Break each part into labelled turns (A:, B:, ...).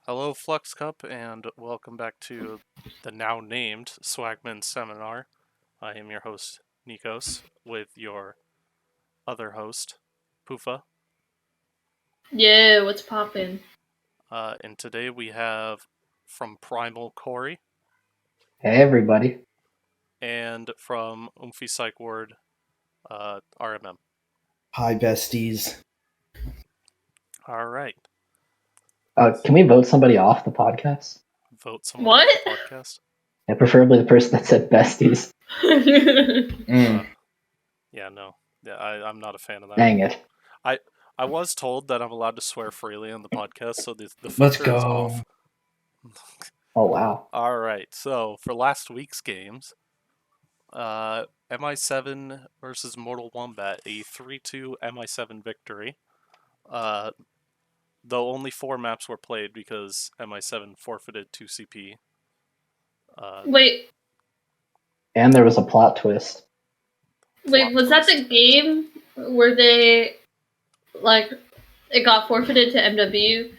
A: Hello, Flux Cup, and welcome back to the now named Swagmen Seminar. I am your host, Nikos, with your other host, Poofa.
B: Yeah, what's poppin'?
A: And today we have from Primal Corey
C: Hey everybody.
A: and from Umphy Psych Ward, RMM.
D: Hi, besties.
A: All right.
C: Can we vote somebody off the podcast?
A: Vote someone
B: What?
A: off the podcast.
C: Yeah, preferably the person that said besties.
A: Yeah, no. Yeah, I'm not a fan of that.
C: Dang it.
A: I was told that I'm allowed to swear freely on the podcast, so the
D: Let's
A: filter is
D: go.
A: off.
C: Oh wow.
A: All right, so for last week's games, MI7 versus Mortal Wombat, a 3-2 MI7 victory. Though only 4 maps were played because MI7 forfeited 2 CP.
B: Wait,
C: And there was a plot twist.
B: was that the game where they, it got forfeited to MW?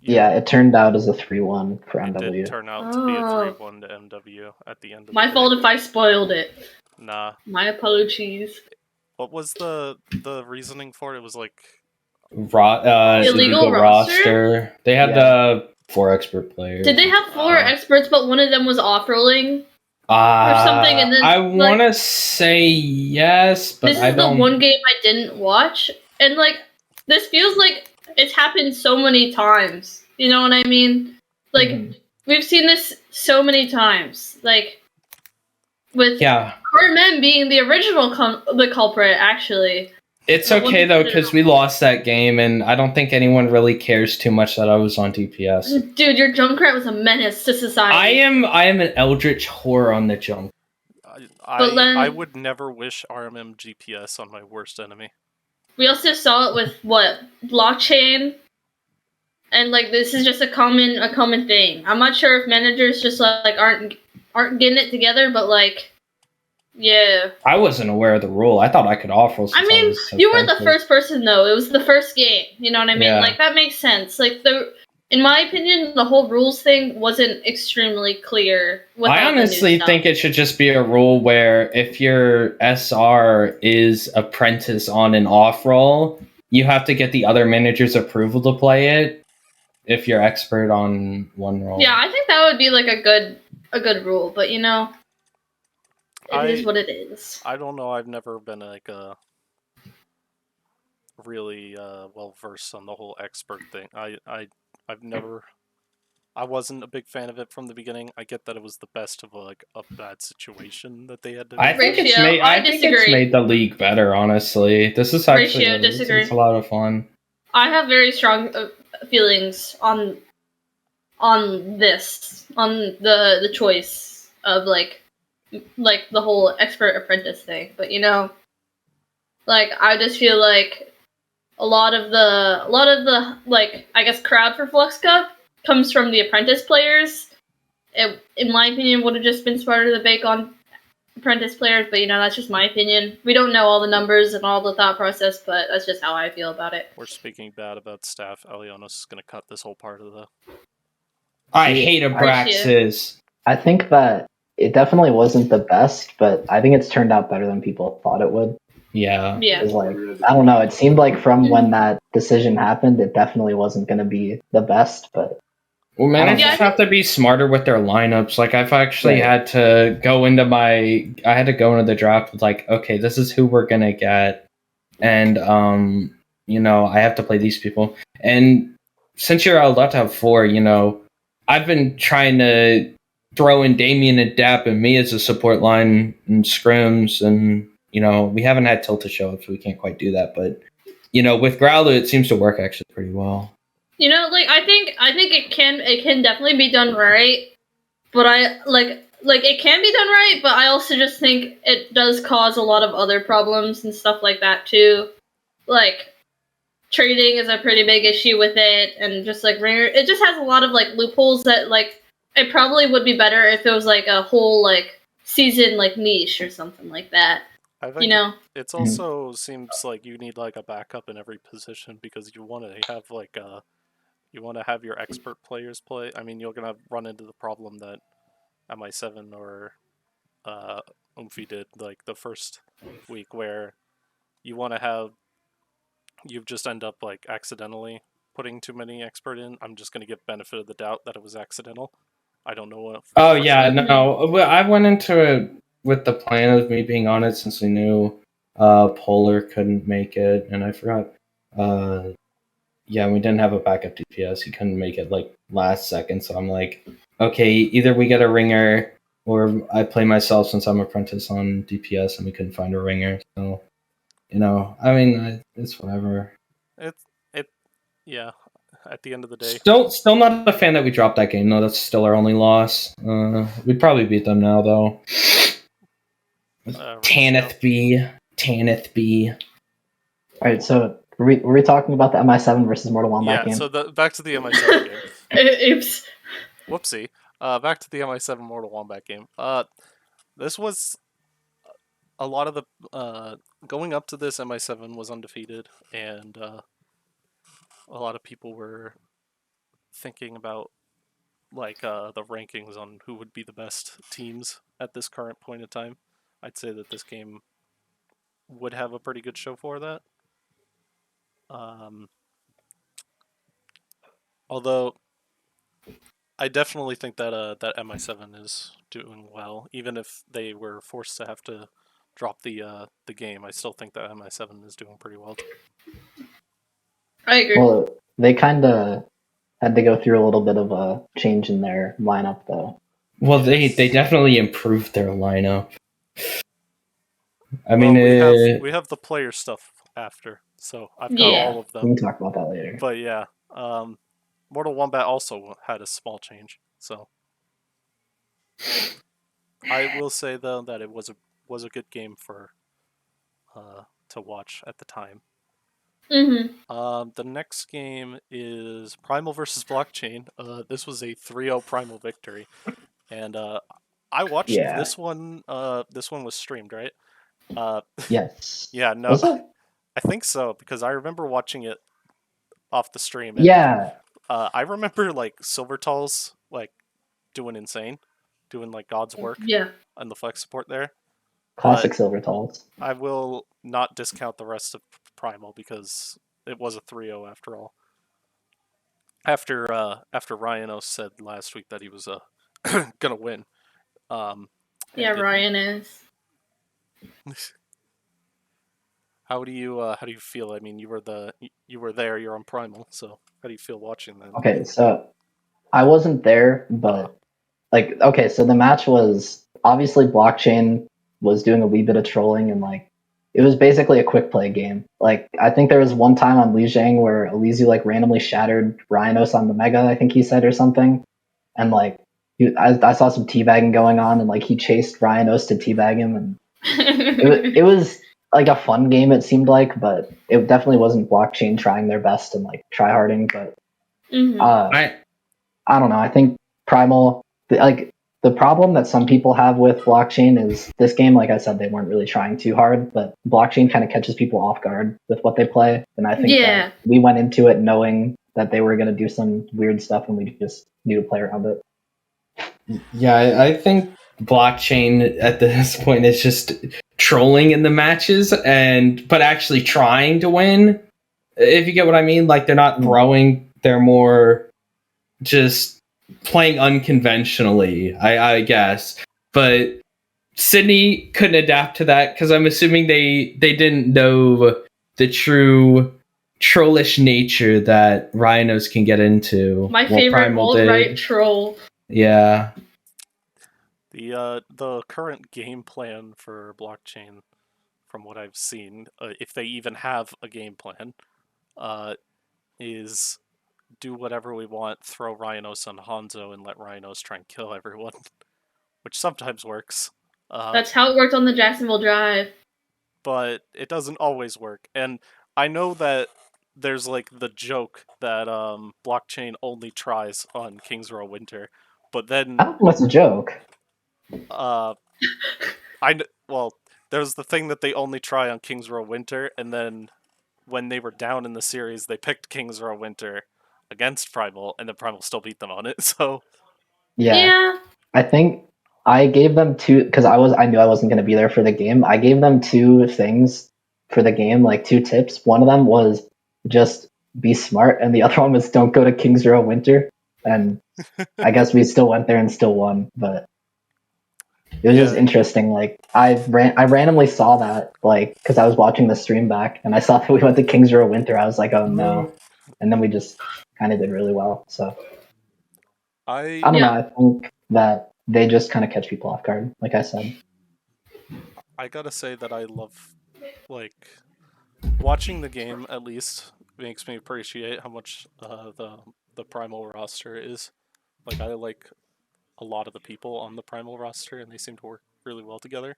C: Yeah, it turned out as a 3-1 for
A: It
C: MW.
A: did turn out to be a 3-1 to MW at the end of
B: My
A: the
B: fault
A: day.
B: if I spoiled it.
A: Nah.
B: My apologies.
A: What was the reasoning for it? It was like...
B: Illegal roster?
D: They had 4 expert players.
B: Did they have 4 experts, but one of them was off-rolling? Or something, and then...
D: I want to say yes, but
B: This is the one game I didn't watch, and, this feels like it's happened so many times. You know what I mean? We've seen this so many times. With Carmen being the original the culprit, actually.
D: It's okay, though, because we lost that game, and I don't think anyone really cares too much that I was on DPS.
B: Dude, your Junkrat was a menace to society.
D: I am an eldritch whore on the junk.
A: I would never wish RMM GPS on my worst enemy.
B: We also saw it with, blockchain? And, this is just a common thing. I'm not sure if managers just, aren't getting it together, but, yeah.
D: I wasn't aware of the rule. I thought I could offer.
B: I mean, you were the first person, though. It was the first game. You know what I mean?
D: Yeah.
B: That makes sense. In my opinion, the whole rules thing wasn't extremely clear.
D: I honestly think it should just be a rule where if your SR is apprentice on an off roll, you have to get the other manager's approval to play it if you're expert on one roll.
B: Yeah, I think that would be a good rule, but it is what it is.
A: I don't know. I've never been really well versed on the whole expert thing. I wasn't a big fan of it from the beginning. I get that it was the best of a bad situation that they had to do.
D: I think it's made the league better, honestly. This is actually it's a lot of fun.
B: I have very strong feelings on this, on the choice of the whole expert apprentice thing. But I just feel like a lot of the I guess crowd for Flux Cup comes from the apprentice players. It, in my opinion, would have just been smarter to bake on apprentice players, but that's just my opinion. We don't know all the numbers and all the thought process, but that's just how I feel about it.
A: We're speaking bad about staff. Alionos is going to cut this whole part of the...
D: I hate Abraxas.
C: I think that it definitely wasn't the best, but I think it's turned out better than people thought it would.
D: Yeah.
B: Yeah.
C: It's I don't know, it seemed like from when that decision happened, it definitely wasn't going to be the best, but...
D: Well, managers have to be smarter with their lineups. I've actually had to go into the draft with okay, this is who we're going to get. And, I have to play these people. And since you're allowed to have 4, I've been trying to throw in Damien and Dap and me as a support line in scrims, and we haven't had Tilta show up, so we can't quite do that. But with Growler, it seems to work actually pretty well.
B: I think it can definitely be done right, but it can be done right, but I also just think it does cause a lot of other problems and stuff like that too. Trading is a pretty big issue with it, and just ringer, it just has a lot of loopholes that it probably would be better if it was a whole season niche or something like that.
A: I think it also seems like you need a backup in every position, because you want to have you want to have your expert players play. I mean, you're gonna run into the problem that MI7 or Umfi did like the first week, where you want to have you just end up like accidentally putting too many expert in. I'm just gonna give benefit of the doubt that it was accidental. I don't know what.
D: Oh
A: for
D: yeah,
A: sure.
D: no. Well, I went into it with the plan of me being on it since we knew Polar couldn't make it, and I forgot. Yeah, we didn't have a backup DPS. He couldn't make it like last second, so I'm like, okay, either we get a ringer or I play myself since I'm apprentice on DPS, and we couldn't find a ringer. So, I mean, it's whatever.
A: It yeah. At the end of the day,
D: Still not a fan that we dropped that game. No, that's still our only loss. We'd probably beat them now though. Tanith B.
C: All right, so were we talking about the MI7 versus Mortal Wombat game?
A: Yeah, so back to the MI7 game.
B: Oops.
A: Whoopsie. Back to the MI7 Mortal Wombat game. This was a lot of the going up to this. MI7 was undefeated, and a lot of people were thinking about like the rankings on who would be the best teams at this current point in time. I'd say that this game would have a pretty good show for that. Although I definitely think that that MI7 is doing well, even if they were forced to have to drop the game. I still think that MI7 is doing pretty well.
B: I agree.
C: Well, they kind of had to go through a little bit of a change in their lineup, though.
D: Well, they definitely improved their lineup. I mean,
A: we have the player stuff after, so I've got all of them.
C: We can talk about that later.
A: But yeah, Mortal Wombat also had a small change, so I will say though that it was a good game for to watch at the time.
B: Mm-hmm.
A: The next game is Primal versus Blockchain. This was a 3-0 Primal victory, and I watched this one. This one was streamed, right?
C: Yes.
A: Yeah, no,
C: Was it?
A: I think so because I remember watching it off the stream. And,
C: yeah.
A: I remember like Silvertall's like doing insane, doing like God's work.
B: Yeah.
A: And the Flux support there.
C: Classic Silvertalls.
A: I will not discount the rest of Primal because it was a 3-0 after all. After Ryanos said last week that he was gonna win.
B: Yeah, Ryan is.
A: How do you feel? I mean, you were there. You're on Primal, so how do you feel watching that?
C: Okay, so I wasn't there, but so the match was obviously Blockchain was doing a wee bit of trolling, and like it was basically a quick play game. Like I think there was one time on Liu Zhang where Elysiu like randomly shattered Ryanos on the Mega, I think he said, or something, and like I saw some teabagging going on, and like he chased Ryanos to teabag him, and it was like a fun game, it seemed like, but it definitely wasn't Blockchain trying their best and like try harding. But I don't know. I think Primal, like the problem that some people have with Blockchain is this game, like I said, they weren't really trying too hard, but Blockchain kind of catches people off guard with what they play. And I think that we went into it knowing that they were going to do some weird stuff, and we just knew to play around it.
D: Yeah, I think Blockchain at this point is just trolling in the matches, but actually trying to win. If you get what I mean, like they're not throwing, they're more just playing unconventionally, I guess. But Sydney couldn't adapt to that because I'm assuming they didn't know the true trollish nature that Rhinos can get into.
B: My favorite alt-right troll.
D: Yeah.
A: The current game plan for Blockchain, from what I've seen, if they even have a game plan, is do whatever we want, throw Ryanos on Hanzo, and let Ryanos try and kill everyone, which sometimes works.
B: That's how it worked on the Jacksonville Drive.
A: But it doesn't always work, and I know that there's like the joke that Blockchain only tries on King's Row Winter, but then
C: I don't know what's a joke.
A: There's the thing that they only try on King's Row Winter, and then when they were down in the series, they picked King's Row Winter against Primal, and then Primal still beat them on it. So
B: Yeah.
C: I think I gave them two because I knew I wasn't going to be there for the game. I gave them two things for the game, like two tips. One of them was just be smart, and the other one was don't go to King's Row Winter. And I guess we still went there and still won, but it was just
A: yeah,
C: interesting. Like I randomly saw that like because I was watching the stream back, and I saw that we went to King's Row Winter. I was like, oh no, and then we just kind of did really well. So
A: I
C: I don't know.
B: Yeah.
C: I think that they just kind of catch people off guard, like I said.
A: I gotta say that I love like watching the game. At least makes me appreciate how much the Primal roster is. Like I like a lot of the people on the Primal roster, and they seem to work really well together.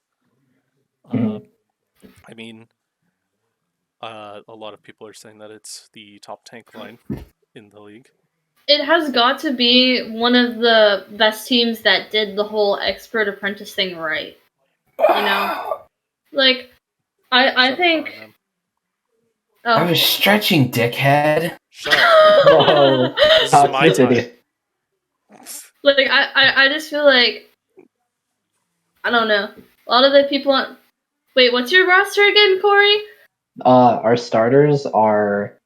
A: Uh,
C: Mhm.
A: I mean, a lot of people are saying that it's the top tank line in the league.
B: It has got to be one of the best teams that did the whole expert apprentice thing right. You know? Like I
A: Shut up,
B: think
A: RMM.
D: I
B: oh.
D: was stretching, dickhead.
A: Shut up.
C: Whoa,
A: This is
C: how
A: my
C: cute did
A: time.
C: you?
B: Like I just feel like I don't know. A lot of the people on wait, what's your roster again, Corey?
C: Our starters are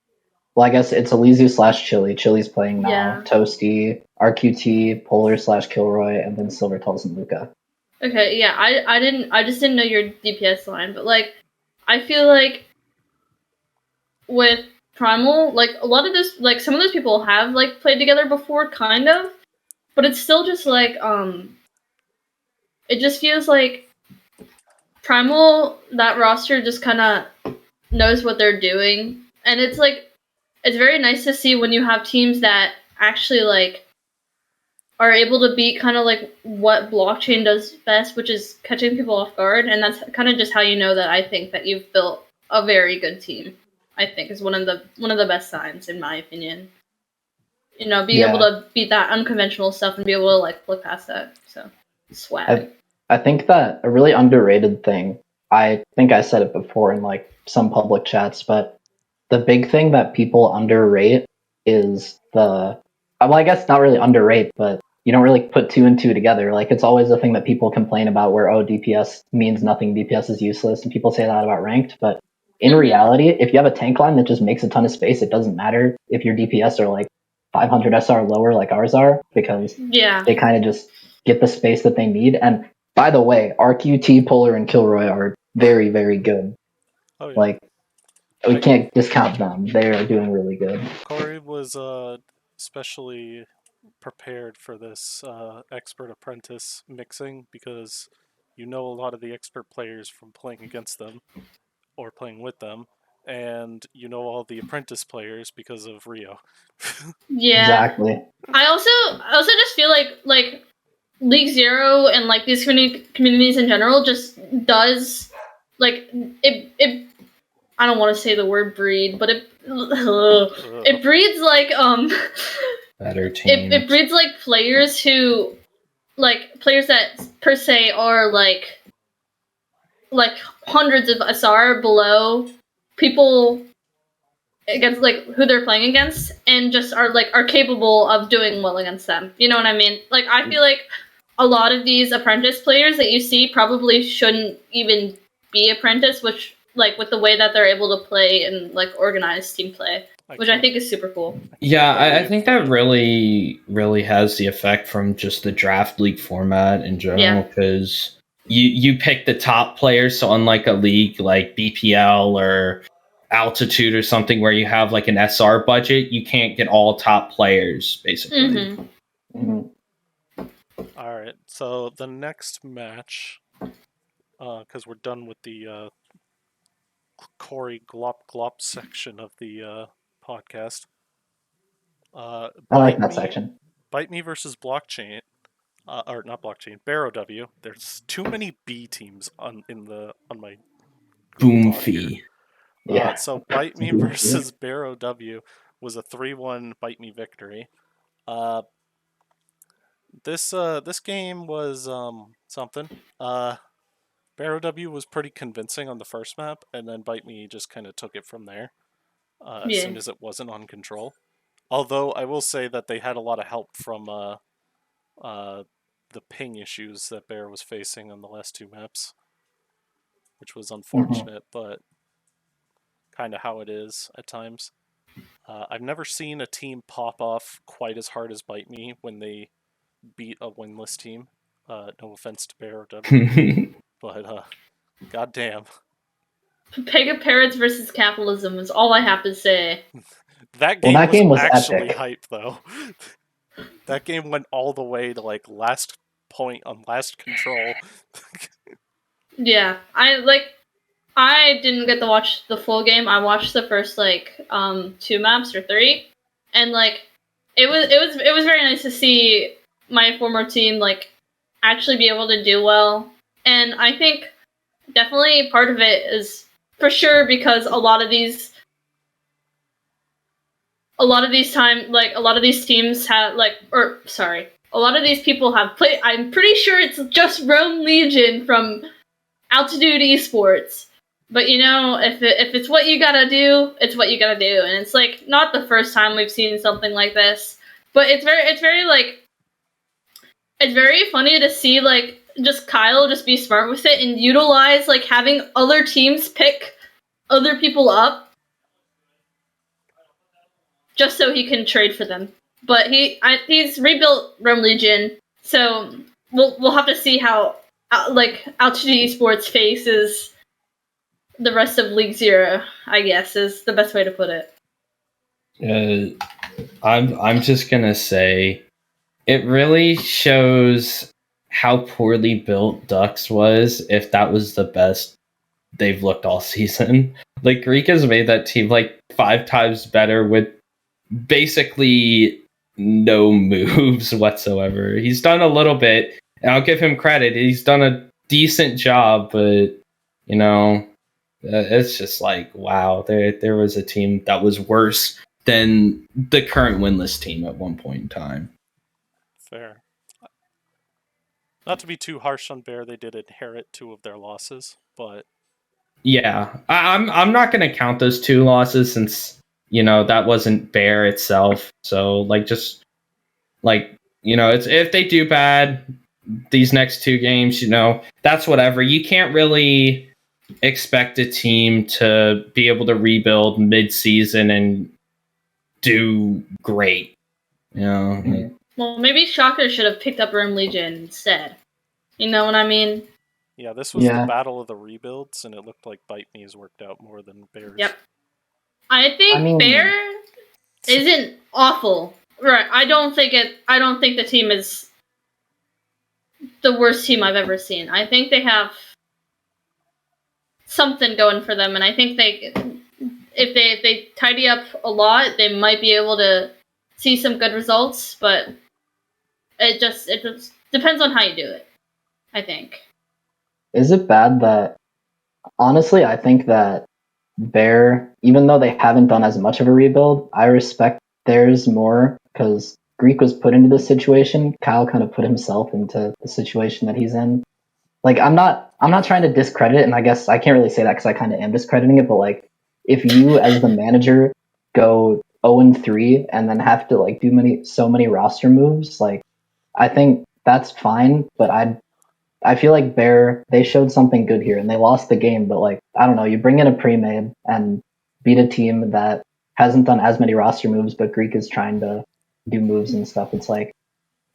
C: well, I guess it's Alizu slash Chili. Chili's playing now.
B: Yeah.
C: Toasty, RQT, Polar slash Kilroy, and then Silver Tells and Luca.
B: Okay, yeah, I just didn't know your DPS line, but like I feel like with Primal, like a lot of this like some of those people have like played together before kind of, but it's still just like it just feels like Primal that roster just kind of knows what they're doing, and it's like it's very nice to see when you have teams that actually like are able to beat kind of like what blockchain does best, which is catching people off guard, and that's kind of just how you know that I think that you've built a very good team. I think is one of the best signs in my opinion. You know, being able
C: Yeah,
B: to beat that unconventional stuff and be able to like look past that. So swag.
C: I think that a really underrated thing. I think I said it before in like some public chats, but the big thing that people underrate is the well, I guess not really underrate, but you don't really put two and two together. Like it's always a thing that people complain about where oh DPS means nothing, DPS is useless, and people say that about ranked, but in
B: Mhm.
C: reality, if you have a tank line that just makes a ton of space, it doesn't matter if your DPS are like 500 SR lower like ours are because
B: Yeah.
C: they kind of just get the space that they need. And by the way, RQT, Polar, and Kilroy are very, very good.
A: Oh yeah.
C: Like we
A: I,
C: can't discount them. They are doing really good.
A: Corey was especially prepared for this expert apprentice mixing because you know a lot of the expert players from playing against them or playing with them, and you know all the apprentice players because of Rio.
B: Yeah.
C: Exactly.
B: I also just feel like League Zero and like these communities in general just does like it I don't want to say the word breed, but it breeds
D: Better
B: it
D: teams.
B: breeds like players who like players that per se are like hundreds of SR below people against like who they're playing against and just are capable of doing well against them. You know what I mean? Like I feel like a lot of these apprentice players that you see probably shouldn't even be apprentice, which like with the way that they're able to play and like organize team play, which I think is super cool.
D: Yeah, I
A: believe
D: think
A: that-
D: that really has the effect from just the draft league format in general
B: Yeah.
D: because you pick the top players. So unlike a league like BPL or Altitude or something where you have like an SR budget, you can't get all top players basically.
B: Mm-hmm.
C: Mhm.
A: All right, so the next match, because we're done with the Corey Glop Glop section of the podcast.
C: I like
A: Bite
C: that
A: Me,
C: section.
A: Bite Me versus Blockchain, or not Blockchain, Barrow W. There's too many B teams on my Google
D: Boom
A: Doc here.
D: fee.
C: Yeah.
A: So Bite Me versus Barrow W was a 3-1 Bite Me victory. This game was something. Barrow W was pretty convincing on the first map, and then Bite Me just kind of took it from there as
B: Yeah.
A: soon as it wasn't on control. Although I will say that they had a lot of help from the ping issues that Bear was facing on the last two maps, which was unfortunate, but kind of how it is at times. I've never seen a team pop off quite as hard as Bite Me when they beat a winless team. No offense to Bear or W, but goddamn.
B: Pega Parrots versus capitalism is all I have to say.
A: That
C: Well,
A: game
C: that
A: was
C: game was
A: actually
C: epic.
A: hype though. That game went all the way to like last point on last control.
B: Yeah, I didn't get to watch the full game. I watched the first like 2 maps or 3, and like it was very nice to see my former team like actually be able to do well. And I think definitely part of it is for sure because a lot of these teams have a lot of these people have played. I'm pretty sure it's just Rome Legion from Altitude Esports. But if it's what you gotta do, it's what you gotta do, and it's like not the first time we've seen something like this. But it's very funny to see like just Kyle just be smart with it and utilize like having other teams pick other people up just so he can trade for them. But he's rebuilt Rome Legion, so we'll have to see how like Altitude Esports faces the rest of League Zero, I guess, is the best way to put it.
D: I'm just gonna say it really shows how poorly built Dux was if that was the best they've looked all season. Like Greek has made that team like 5 times better with basically no moves whatsoever. He's done a little bit, and I'll give him credit. He's done a decent job, but it's just like wow, there was a team that was worse than the current winless team at one point in time.
A: Fair. Not to be too harsh on Bear, they did inherit 2 of their losses, but
D: Yeah, I'm not going to count those 2 losses since that wasn't Bear itself. So like just like it's if they do bad these next 2 games, that's whatever. You can't really expect a team to be able to rebuild mid-season and do great.
B: Well, maybe Shocker should have picked up Rome Legion instead. You know what I mean?
A: yeah, this was the battle of the rebuilds, and it looked like Bite Me's worked out more than Bear's.
B: Yep. I think Bear isn't awful. Right. I don't think the team is the worst team I've ever seen. I think they have something going for them, and I think if they tidy up a lot, they might be able to see some good results, but it just depends on how you do it, I think.
C: Is it bad that honestly I think that Bear, even though they haven't done as much of a rebuild, I respect theirs more because Greek was put into this situation. Kyle kind of put himself into the situation that he's in. Like I'm not trying to discredit it, and I guess I can't really say that because I kind of am discrediting it. But like, if you as the manager go 0-3 and then have to like do so many roster moves, like I think that's fine. But I feel like Bear, they showed something good here and they lost the game, but like, I don't know, you bring in a pre-made and beat a team that hasn't done as many roster moves, but Greek is trying to do moves and stuff. It's like,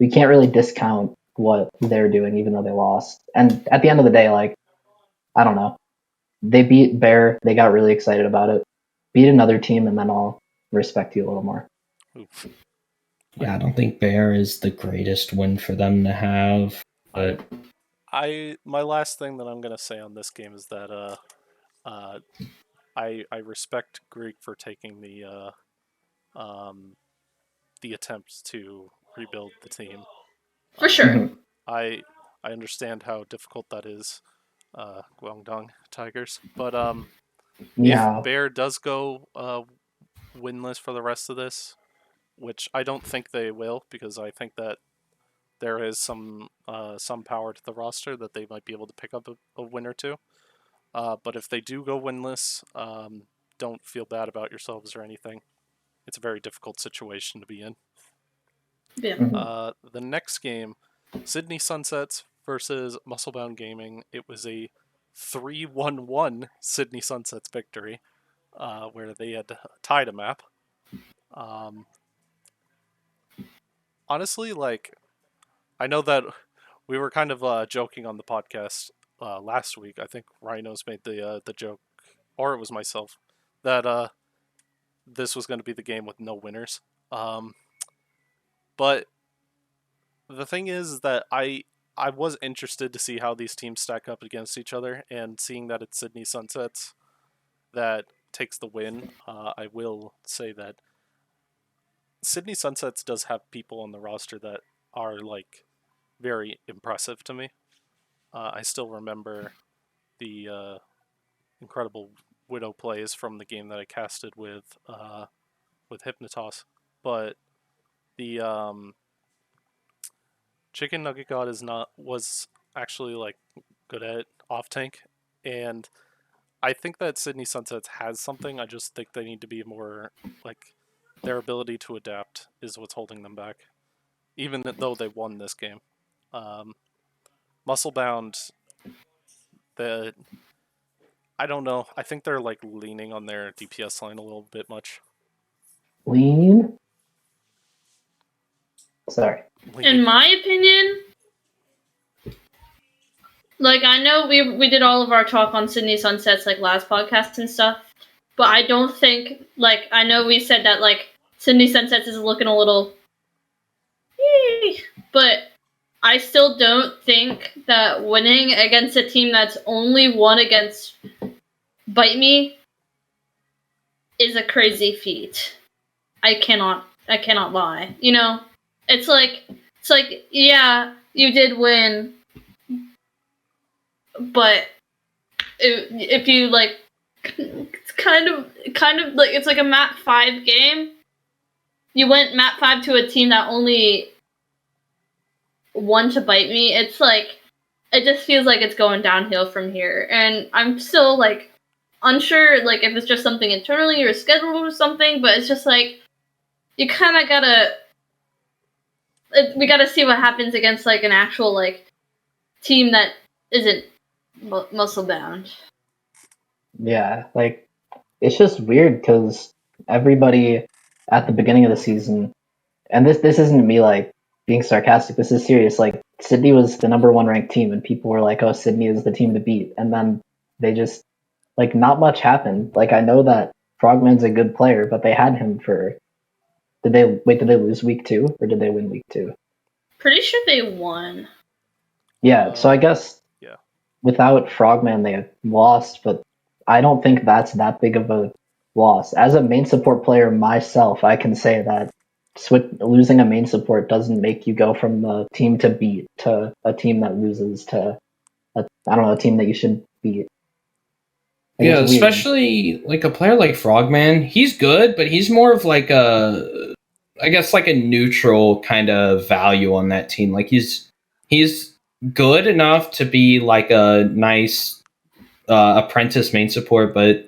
C: we can't really discount what they're doing, even though they lost. And at the end of the day, like, I don't know, they beat Bear, they got really excited about it. Beat another team, and then I'll respect you a little more.
A: Oof.
D: Yeah, I don't think Bear is the greatest win for them to have, but
A: my last thing that I'm gonna say on this game is that I respect Greek for taking the attempt to rebuild the team.
B: For sure.
A: I understand how difficult that is, Guangdong Tigers. But if Bear does go winless for the rest of this, which I don't think they will, because I think that there is some power to the roster that they might be able to pick up a win or 2. But if they do go winless, don't feel bad about yourselves or anything. it's a very difficult situation to be in.
B: Yeah.
A: The next game, Sydney Sunsets versus Musclebound Gaming. It was a 3-1-1 Sydney Sunsets victory, where they had tied a map. Honestly, like, I know that we were kind of joking on the podcast last week. I think Rhinos made the joke, or it was myself, that this was going to be the game with no winners. But the thing is that I was interested to see how these teams stack up against each other, and seeing that it's Sydney Sunsets that takes the win, I will say that Sydney Sunsets does have people on the roster that are like very impressive to me. I still remember the incredible Widow plays from the game that I casted with Hypnotos, but the Chicken Nugget God was actually like good at off tank, and I think that Sydney Sunsets has something. I just think they need to be more like their ability to adapt is what's holding them back, even though they won this game. Musclebound, I don't know. I think they're like leaning on their DPS line a little bit much.
C: Lean? Sorry.
B: In my opinion, like, I know we did all of our talk on Sydney Sunsets like last podcast and stuff, but I don't think, like, I know we said that like Sydney Sunsets is looking a little, but I still don't think that winning against a team that's only won against Bite Me is a crazy feat. I cannot lie. You know, it's like yeah, you did win, but if you like, it's kind of like, it's like a map 5 game. You went map 5 to a team that only won to Bite Me. It's like, it just feels like it's going downhill from here, and I'm still like unsure, like, if it's just something internally or scheduled or something. But it's just like, you kind of gotta, we gotta see what happens against like an actual like team that isn't muscle bound.
C: Yeah, like, it's just weird because everybody at the beginning of the season, and this isn't me like being sarcastic, this is serious. Like, Sydney was the number 1 ranked team, and people were like, "Oh, Sydney is the team to beat," and then they just, like, not much happened. Like, I know that Frogman's a good player, but they had him for. Did they lose week 2 or did they win week 2?
B: Pretty sure they won.
C: Yeah, so I guess
A: yeah.
C: Without Frogman they lost, but I don't think that's that big of a loss. As a main support player myself, I can say that losing a main support doesn't make you go from the team to beat to a team that loses to a team that you should beat. Like,
D: yeah,
C: it's weird.
D: especially like a player like Frogman. He's good, but he's more of like I guess like a neutral kind of value on that team. Like, he's good enough to be like a nice apprentice main support, but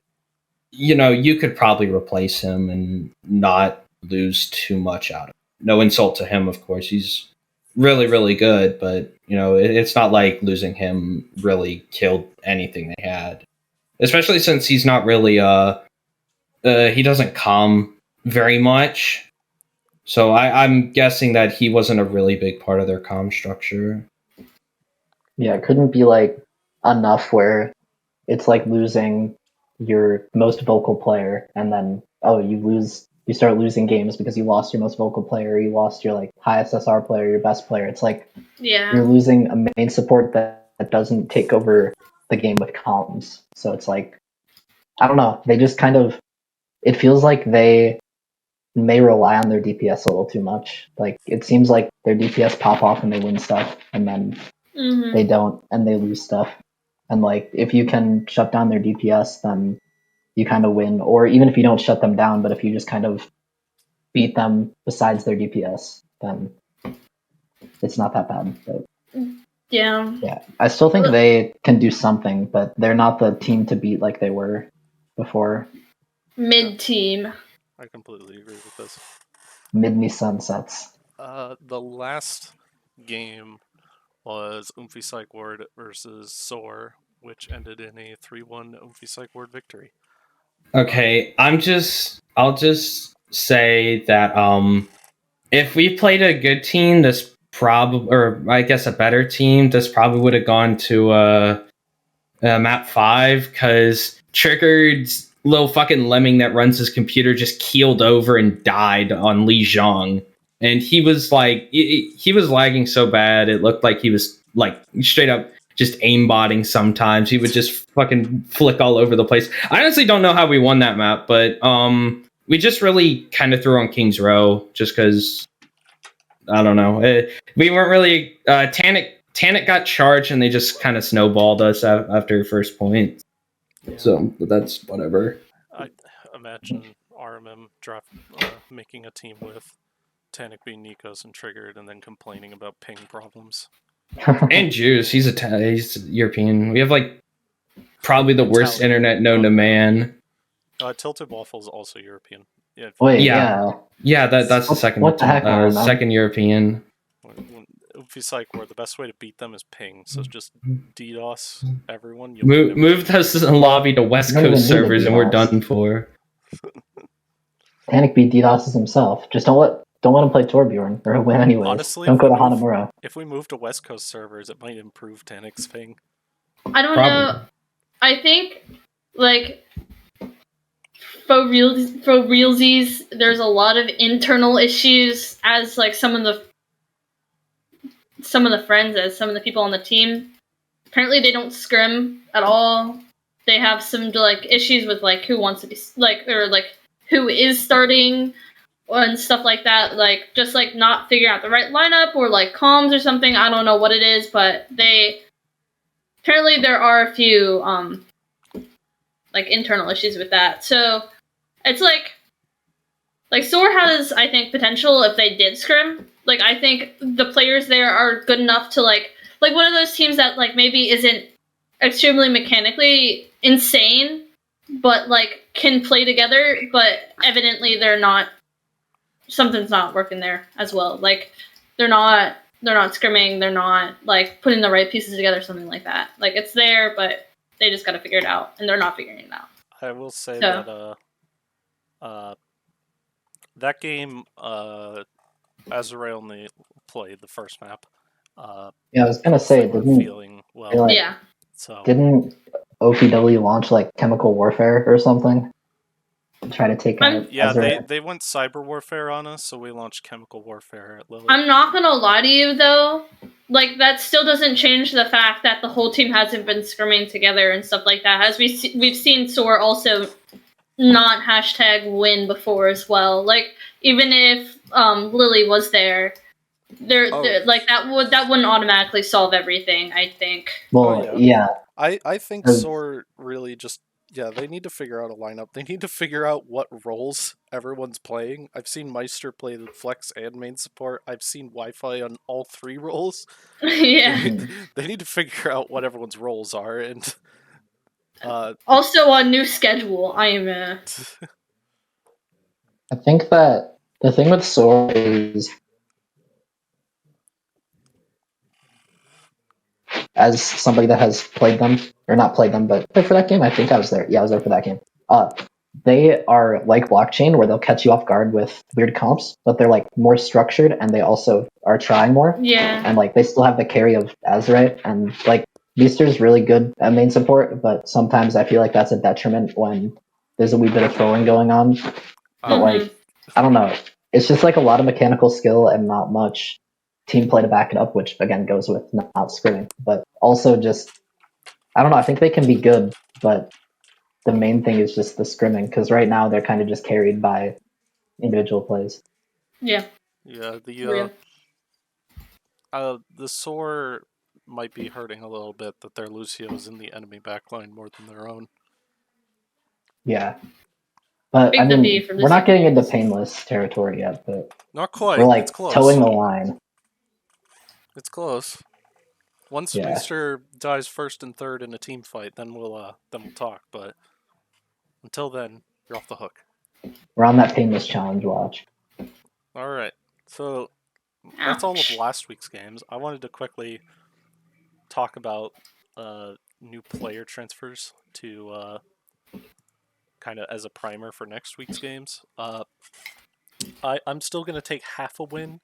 D: you know, you could probably replace him and not lose too much out of it. No insult to him, of course. He's really, really good, but you know, it's not like losing him really killed anything they had. Especially since he's not really he doesn't come very much. So I'm guessing that he wasn't a really big part of their comm structure.
C: Yeah, it couldn't be like enough where it's like losing your most vocal player and then you start losing games because you lost your most vocal player, you lost your like high SSR player, your best player. It's like you're losing a main support that doesn't take over the game with comms. So it's like, I don't know, they just kind of, it feels like they may rely on their DPS a little too much. Like, it seems like their DPS pop off and they win stuff, and then they don't and they lose stuff. And like, if you can shut down their DPS, then you kind of win. Or even if you don't shut them down, but if you just kind of beat them besides their DPS, then it's not that bad. But yeah, I still think they can do something, but they're not the team to beat like they were before.
B: Mid team.
A: I completely agree with this.
C: Mid-me sunsets.
A: The last game was Oomphy Psych Ward versus Soar, which ended in a 3-1 Oomphy Psych Ward victory.
D: Okay, I'll just say that if we played a good team, this probably, or I guess a better team, this probably would have gone to map 5, because Triggered's little fucking lemming that runs his computer just keeled over and died on Li Zhang. And he was like, he was lagging so bad, it looked like he was like straight up just aimbotting sometimes. He would just fucking flick all over the place. I honestly don't know how we won that map, but we just really kind of threw on King's Row just because, I don't know. We weren't really, Tannic got charged and they just kind of snowballed us after first point.
A: Yeah.
D: So, but that's whatever.
A: I imagine RMM making a team with Tannic being Nikos and Triggered and then complaining about ping problems.
D: And Juice, he's European. We have like probably the worst
A: Italian.
D: internet known to man.
A: Tilted Waffle is also European. Yeah.
C: Wait,
D: Yeah. Yeah, that's the second.
C: What the heck, man?
D: Second European.
A: When Oomphy Psych Ward, the best way to beat them is ping. So just DDoS everyone.
D: Move this lobby to West Coast servers and we're done for.
C: Panic beat DDoSes himself. Just don't let him play Torbjorn, or he'll win anyways.
A: Honestly,
C: don't go to Hanamura.
A: If we move to West Coast servers, it might improve Tannic's ping.
B: I don't know. I think, like, for realsies, there's a lot of internal issues as, like, some of the friends, as some of the people on the team. Apparently they don't scrim at all. They have some, like, issues with, like, who wants to be, like, or, like, who is starting and stuff like that. Like, just, like, not figuring out the right lineup or, like, comms or something. I don't know what it is, but apparently there are a few, like, internal issues with that. So, it's like Soar has, I think, potential if they did scrim. Like, I think the players there are good enough to, like one of those teams that, like, maybe isn't extremely mechanically insane, but, like, can play together, but evidently something's not working there as well. Like, they're not scrimming, they're not, like, putting the right pieces together, something like that. Like, it's there, but they just gotta figure it out, and they're not figuring it out.
A: I will say that that game, Azrael only played the first map.
C: Yeah, I was gonna say,
A: feeling well.
B: Yeah.
A: So
C: didn't OPW launch like chemical warfare or something? Try to take out.
A: Yeah, they went cyber warfare on us, so we launched chemical warfare at Lily.
B: I'm not gonna lie to you though. Like, that still doesn't change the fact that the whole team hasn't been scrimming together and stuff like that. As we've seen Soar also not #win before as well. Like, even if Lily was there, like, that wouldn't automatically solve everything, I think.
C: Well, yeah.
A: I think Soar really just they need to figure out a lineup. They need to figure out what roles everyone's playing. I've seen Meister play the Flex and main support. I've seen Wi-Fi on all 3 roles.
B: Yeah.
A: They need to figure out what everyone's roles are, and
B: also on new schedule. I
C: think that the thing with Soar is, as somebody that has played them, or not played them, but for that game, I think I was there. Yeah, I was there for that game. They are like blockchain, where they'll catch you off guard with weird comps, but they're, like, more structured, and they also are trying more.
B: Yeah.
C: And, like, they still have the carry of Azerite, and, like, Beaster's really good at main support, but sometimes I feel like that's a detriment when there's a wee bit of throwing going on. But, like, I don't know. It's just, like, a lot of mechanical skill and not much team play to back it up, which, again, goes with not scrimming. But also just, I don't know, I think they can be good, but the main thing is just the scrimming, because right now they're kind of just carried by individual plays.
B: Yeah.
A: Yeah, the Soar might be hurting a little bit that their Lucio's in the enemy backline more than their own.
C: Yeah. But, I mean, we're not getting into painless territory yet, but
A: not quite.
C: We're, like,
A: it's close.
C: towing the line.
A: It's close. Once Meister dies first and third in a team fight, then we'll talk. But until then, you're off the hook.
C: We're on that painless challenge watch.
A: All right, so that's all of
B: Ouch.
A: last week's games. I wanted to quickly talk about new player transfers to kind of as a primer for next week's games. I'm still going to take half a win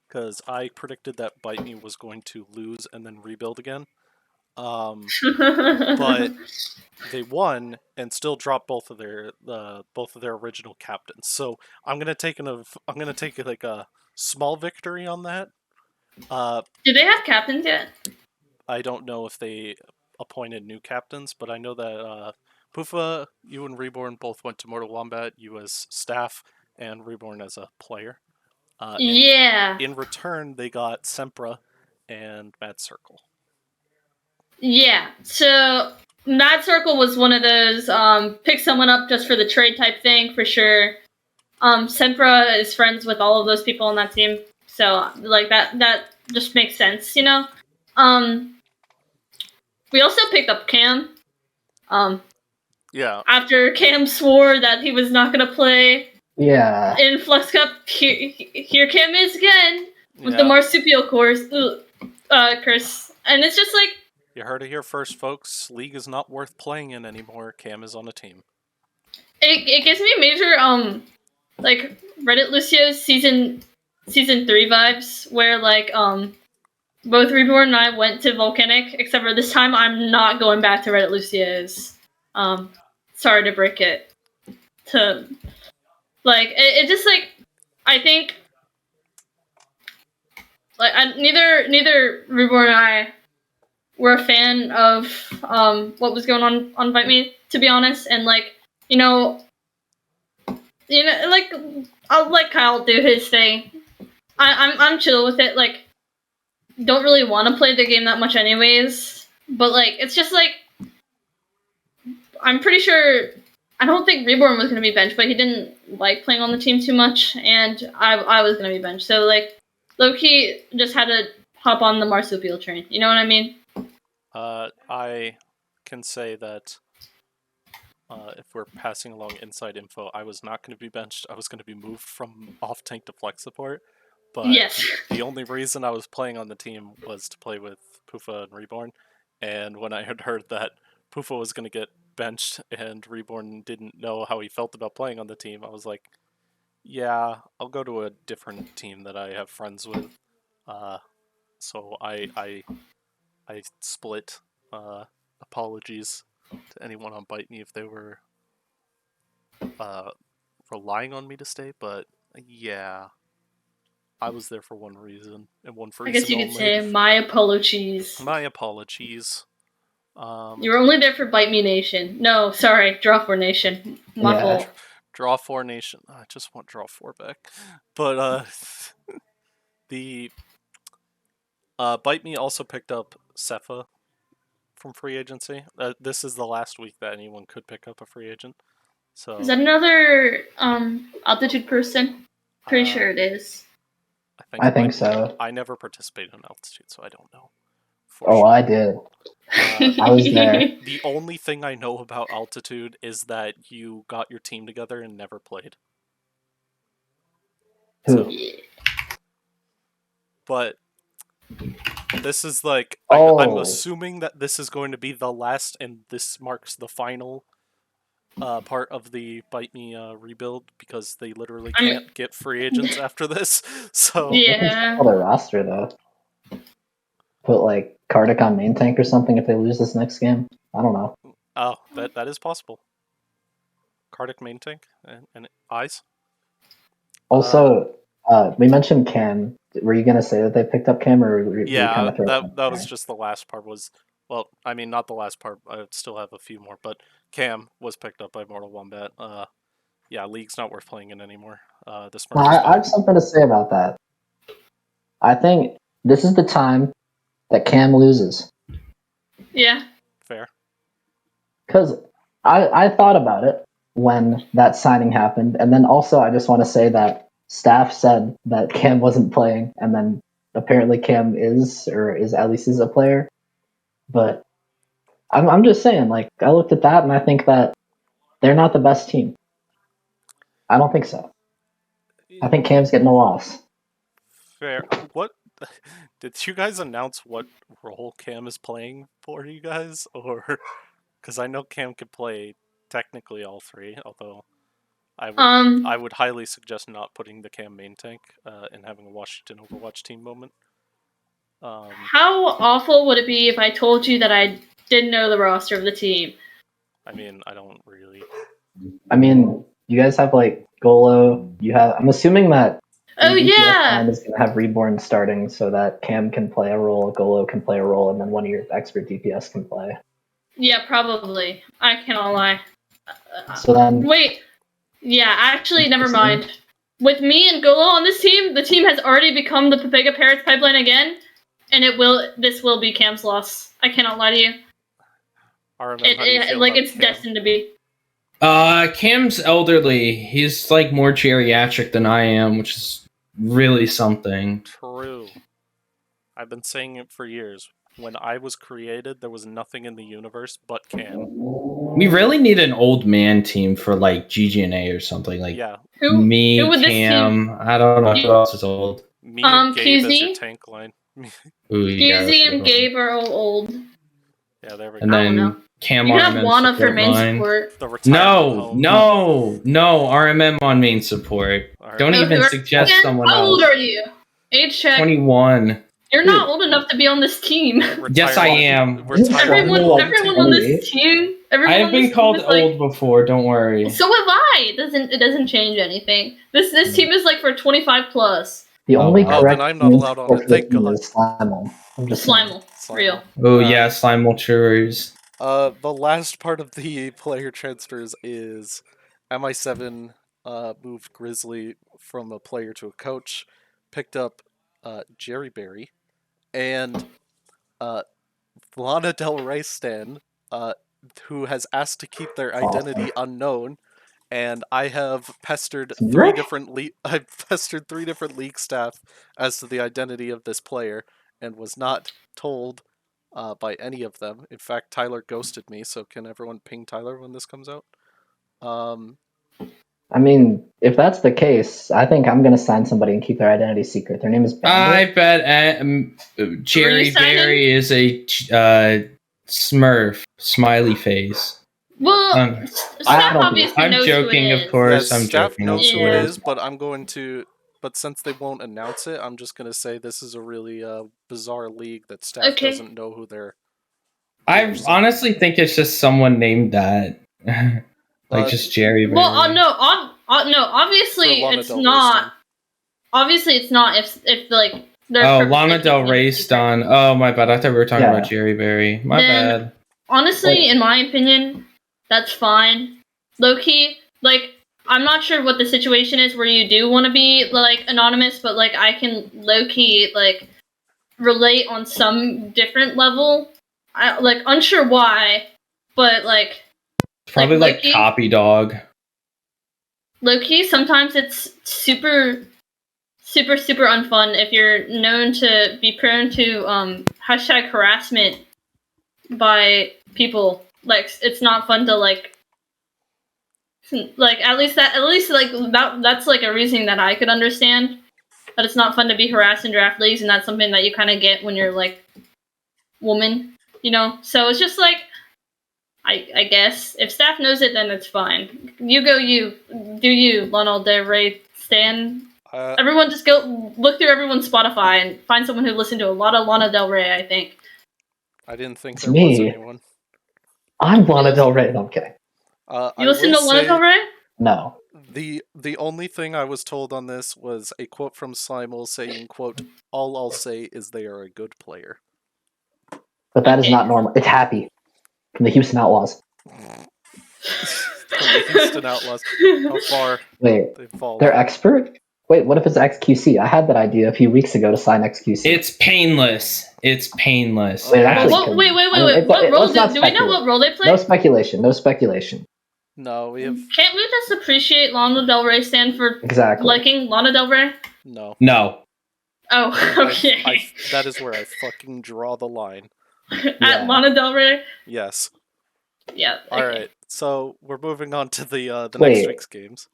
A: because I predicted that Bite Me was going to lose and then rebuild again. But they won and still dropped both of their original captains. So I'm gonna take like a small victory on that.
B: Do they have captains yet?
A: I don't know if they appointed new captains, but I know that Pufa, you and Reborn both went to Mortal Wombat. You as staff and Reborn as a player.
B: Yeah.
A: In return, they got Sempra and Mad Circle.
B: Yeah. So Mad Circle was one of those pick someone up just for the trade type thing for sure. Sempra is friends with all of those people on that team, so like that just makes sense, you know. We also picked up Cam.
A: Yeah.
B: After Cam swore that he was not gonna play
C: Yeah.
B: in Flux Cup, here Cam is again with the marsupial curse, and it's just like,
A: you heard it here first, folks. League is not worth playing in anymore. Cam is on a team.
B: it gives me major like Reddit Lucio's season 3 vibes, where like both Reborn and I went to Volcanic, except for this time I'm not going back to Reddit Lucio's. Sorry to break it. To like it just like, I think like neither Reborn and I were a fan of what was going on Bite Me, to be honest, and like you know like I'll let Kyle do his thing. I'm chill with it. Like, don't really want to play the game that much anyways. But like, it's just like, I'm pretty sure. I don't think Reborn was gonna be benched, but he didn't like playing on the team too much, and I was gonna be benched. So like, Loki just had to hop on the marsupial train. You know what I mean?
A: I can say that if we're passing along inside info, I was not going to be benched. I was going to be moved from off tank to flex support. But
B: yes.
A: The only reason I was playing on the team was to play with Pufa and Reborn. And when I had heard that Pufa was going to get benched and Reborn didn't know how he felt about playing on the team, I was like, yeah, I'll go to a different team that I have friends with. So I split. Apologies to anyone on Bite Me if they were relying on me to stay, but yeah, I was there for one reason and one reason
B: I guess you
A: only.
B: could say my apologies.
A: My apologies.
B: You were only there for Bite Me Nation. No, sorry, Draw 4 Nation. My fault.
A: Draw 4 Nation. I just want Draw 4 back. But the Bite Me also picked up Cepha from free agency. This is the last week that anyone could pick up a free agent. So
B: is that another altitude person? Pretty sure it is.
C: I think so.
A: I never participated in altitude, so I don't know.
C: Sure. I did. I was there.
A: The only thing I know about altitude is that you got your team together and never played.
C: Who?
A: So, but this is like, I'm assuming that this is going to be the last, and this marks the final part of the Bite Me rebuild, because they literally can't get free agents after this. So
B: yeah,
C: their roster though. Put like Kartik on main tank or something if they lose this next game. I don't know.
A: Oh, that is possible. Kartik main tank and eyes.
C: Also, we mentioned Cam. Were you gonna say that they picked up Cam, or were you kind of
A: that was just the last part. Well, I mean, not the last part. I still have a few more, but Cam was picked up by Mortal Wombat. Yeah, League's not worth playing in anymore. I
C: have something to say about that. I think this is the time that Cam loses.
B: Yeah.
A: Fair.
C: Because I thought about it when that signing happened, and then also I just want to say that staff said that Cam wasn't playing, and then apparently Cam is, or is at least is a player. But I'm just saying, like, I looked at that and I think that they're not the best team. I don't think so. I think Cam's getting a loss.
A: Fair. What did you guys announce what role Cam is playing for you guys, or because I know Cam could play technically all three, although I would highly suggest not putting the Cam main tank and having a Washington Overwatch team moment.
B: How awful would it be if I told you that I didn't know the roster of the team?
A: I mean, I don't really.
C: I mean, you guys have like Golo. You have. I'm assuming that.
B: Oh
C: the DPS
B: yeah.
C: line is going to have Reborn starting so that Cam can play a role, Golo can play a role, and then one of your expert DPS can play.
B: Yeah, probably. I cannot lie.
C: So then.
B: Wait. Yeah, actually, never mind. With me and Golo on this team, the team has already become the Pepega Parrots pipeline again, and this will be Cam's loss. I cannot lie to you.
A: RMM, how do you feel
B: Like
A: about
B: it's
A: Cam?
B: destined to be.
D: Cam's elderly. He's like more geriatric than I am, which is really something.
A: True. I've been saying it for years. When I was created, there was nothing in the universe but Cam.
D: We really need an old man team for like GGNA or something. Like
A: Yeah.
D: me,
B: who would
D: Cam. I don't know who else is old.
A: Me and Gabe as your
B: QZ?
A: tank line.
D: Ooh, yeah,
B: QZ and Gabe are all old.
A: Yeah, there we
D: and
A: go.
B: I don't know.
D: then Cam
B: You have
D: RMM
B: Lana for
D: support
B: main
D: line.
B: support.
A: The retirement home.
D: No, RMM on main support.
A: Alright.
D: Don't
B: Oh,
D: even
B: who are-
D: suggest
B: again?
D: someone
B: How old
D: else.
B: are you? Age check.
D: 21.
B: You're not old enough to be on this team.
D: Yes, I am.
B: Everyone on this team.
D: I have been called old before. Don't worry.
B: So have I. It doesn't change anything. This team is like for 25 plus.
C: The only
A: Oh,
C: correct
A: then I'm not allowed on it. Thank God.
C: is Slimal. I'm just
B: Slimal. Real.
D: Oh yeah, Slimal Churers.
A: The last part of the player transfers is MI7 moved Grizzly from a player to a coach, picked up Jerry Berry, and Lana Del Rey Stan, who has asked to keep their identity unknown, and I have pestered three different league staff as to the identity of this player, and was not told by any of them. In fact, Tyler ghosted me, so can everyone ping Tyler when this comes out?
C: I mean, if that's the case, I think I'm going to sign somebody and keep their identity secret. Their name is Bandit.
D: I bet Jerry Berry is a Smurf smiley face.
B: Well, Staff obviously
D: I'm
B: knows
D: joking,
B: who it
D: of
B: is.
D: course.
A: Yes,
D: I'm
A: staff
D: joking.
A: knows who it is, but I'm going to. But since they won't announce it, I'm just going to say this is a really bizarre league that staff doesn't know who they're.
D: I honestly think it's just someone named that, like just Jerry Berry.
B: Well, no, obviously it's not. Obviously, it's not if like.
D: Lana Del Rey Stan. Oh my bad. I thought we were talking about Jerry Berry. My bad.
B: Honestly, in my opinion, that's fine. Low key, like I'm not sure what the situation is where you do want to be like anonymous, but like I can low key like relate on some different level. I like unsure why, but like
D: probably like copy dog.
B: Low key, sometimes it's super unfun if you're known to be prone to hashtag harassment by people. Like it's not fun to like at least like that's like a reasoning that I could understand. That it's not fun to be harassed in draft leagues, and that's something that you kind of get when you're like woman, you know. So it's just like I guess if staff knows it, then it's fine. You go, you do you, Lana Del Rey Stan. Everyone just go look through everyone's Spotify and find someone who listened to a lot of Lana Del Rey. I think.
A: I didn't think there was anyone.
C: I'm Lana Del Rey. No, I'm kidding.
B: You listen to Lana Del Rey?
C: No.
A: The only thing I was told on this was a quote from Slimal saying, "quote All I'll say is they are a good player."
C: But that is not normal. It's Happy from the Houston Outlaws.
A: From the Houston Outlaws. How far?
C: Wait,
A: they've fallen.
C: They're expert? Wait, what if it's XQC? I had that idea a few weeks ago to sign XQC.
D: It's painless. It's painless.
C: Wait.
B: What role do we know what role they play?
C: No speculation.
A: No, we have.
B: Can't we just appreciate Lana Del Rey stand for liking Lana Del Rey?
A: No.
B: Oh, okay.
A: That is where I fucking draw the line.
B: At Lana Del Rey?
A: Yes.
B: Yeah.
A: Okay. Alright, so we're moving on to the next week's games.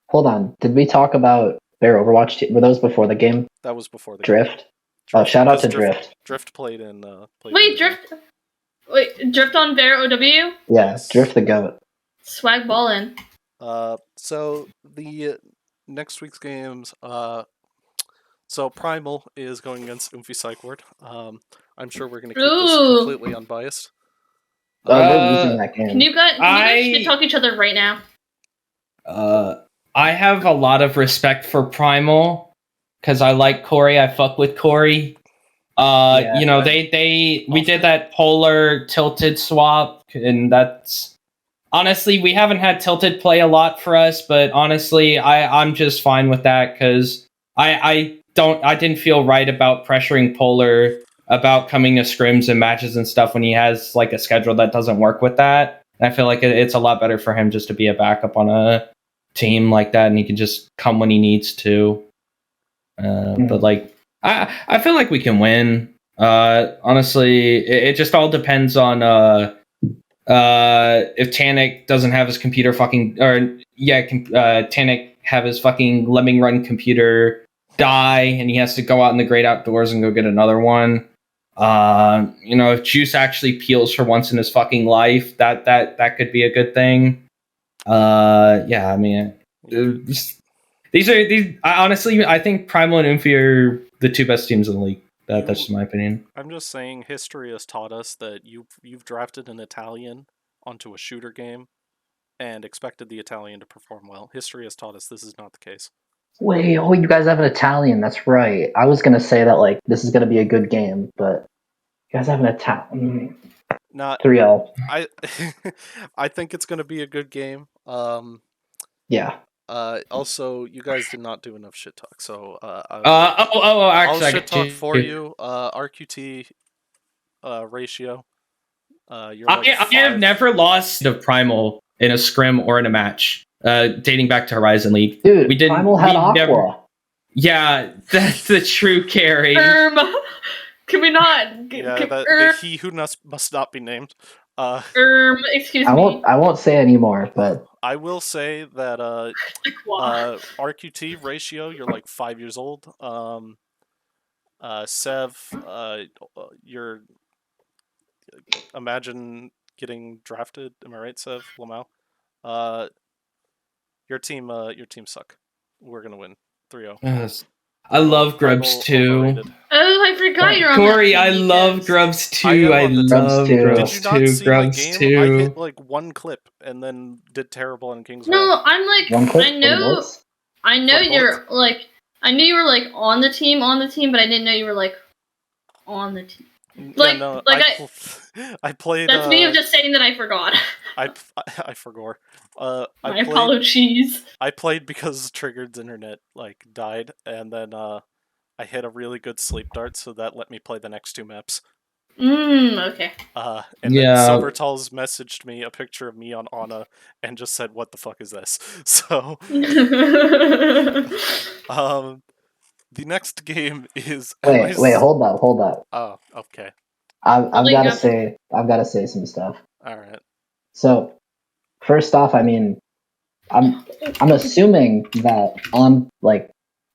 C: hold on. Did we talk about their Overwatch team? Were those before the game?
A: That was before the game.
C: Drift? Oh, shout out to
A: because
C: Drift.
A: Drift played in.
B: Wait, Drift on Bear OW?
C: Yeah,
A: Yes.
C: Drift the GOAT.
B: Swag ballin'.
A: So the next week's games. So Primal is going against Oomphy Psychward. I'm sure we're gonna keep this
B: Ooh.
A: completely unbiased.
C: We're losing that game.
B: Can you guys shit talk each other right now?
D: I have a lot of respect for Primal because I like Corey. I fuck with Corey.
C: Yeah.
D: You know, we did that polar tilted swap, and that's honestly, we haven't had tilted play a lot for us, but honestly, I'm just fine with that because I didn't feel right about pressuring Polar about coming to scrims and matches and stuff when he has like a schedule that doesn't work with that. And I feel like it's a lot better for him just to be a backup on a team like that, and he can just come when he needs to. But like, I feel like we can win. Honestly, it just all depends on if Tanic doesn't have his computer Tanic have his fucking lemming run computer die and he has to go out in the great outdoors and go get another one. You know, if Juice actually peels for once in his fucking life, that could be a good thing. Yeah, I mean, I think Primal and Oomphy are the two best teams in the league. That's just my opinion.
A: I'm just saying, history has taught us that you've drafted an Italian onto a shooter game and expected the Italian to perform well. History has taught us this is not the case.
C: Wait, you guys have an Italian. That's right. I was gonna say that like this is gonna be a good game, but you guys have an Italian.
A: Not
C: 3-0.
A: I think it's gonna be a good game.
C: Yeah.
A: Also, you guys did not do enough shit talk, so
D: Actually,
A: I'll shit talk for you. RQT ratio. You're like
D: I have never lost to Primal in a scrim or in a match. Dating back to Horizon League,
C: Dude, Primal had Aqua.
D: Yeah, that's the true carry.
B: Can we not?
A: The he who must not be named.
B: Excuse me.
C: I won't say anymore, but
A: I will say that RQT ratio, you're like 5 years old. Sev, you're imagine getting drafted. Am I right, Sev Lamau? Your team suck. We're gonna win 3-0.
D: Yes. I love Grubs too.
A: Overrated.
B: Oh, I forgot you're on
D: Corey,
B: that
D: I
B: team,
D: love
B: yes.
D: Grubs too. I
C: Grubs
D: love
C: too.
D: Grubs
A: Did you not see my
D: Grubs
A: game?
D: too.
A: I hit like one clip and then did terrible on King's Row.
B: No, I'm like,
C: one clip.
B: I know you're like, I knew you were like on the team, but I didn't know you were like on the team. Like,
A: Yeah, no,
B: I
A: played.
B: That's me of just saying that I forgot.
A: I forgot.
B: My apologies.
A: I played because Triggered's internet like died, and then I hit a really good sleep dart, so that let me play the next two maps.
B: Okay.
A: And then Silvertall's messaged me a picture of me on Ana and just said, "What the fuck is this?" So, the next game is.
C: Wait, hold up.
A: Oh, okay.
C: I've got to say some stuff.
A: All right.
C: So, first off, I mean, I'm assuming that